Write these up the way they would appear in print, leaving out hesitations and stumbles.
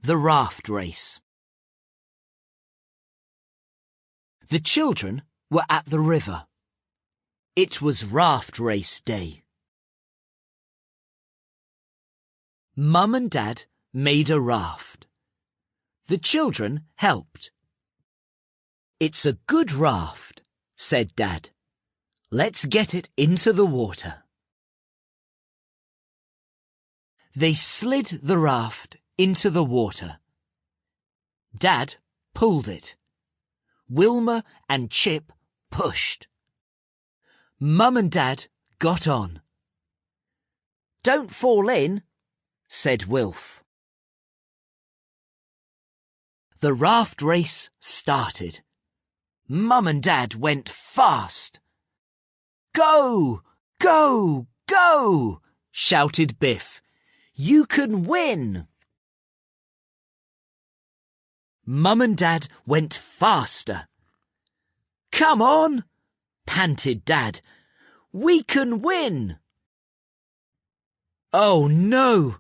the Raft Race. The children were at the river. It was Raft Race day. Mum and Dad made a raft. The children helped. "It's a good raft," said Dad. "Let's get it into the water." They slid the raft into the water. Dad pulled it. Wilma and Chip pushed. Mum and Dad got on. "Don't fall in," said Wilf. The raft race started. Mum and Dad went fast. "Go! Go! Go!" shouted Biff. "You can win!" Mum and Dad went faster. "Come on!" panted Dad. "We can win!" Oh no!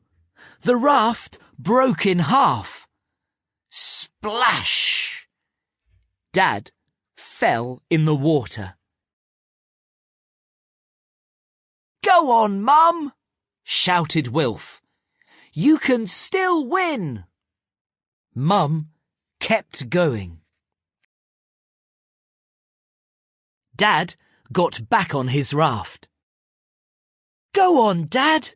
The raft broke in half. Splash! Dad fell in the water. "Go on, Mum!" shouted Wilf. "You can still win!" Mum kept going. Dad got back on his raft. "Go on, Dad!"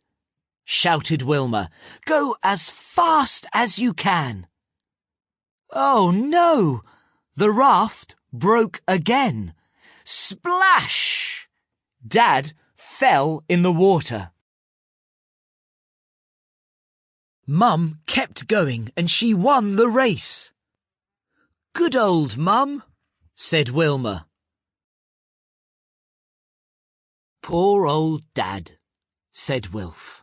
shouted Wilma. "Go as fast as you can." Oh no! The raft broke again. Splash! Dad fell in the water. Mum kept going and she won the race. "Good old Mum," said Wilma. "Poor old Dad," said Wilf.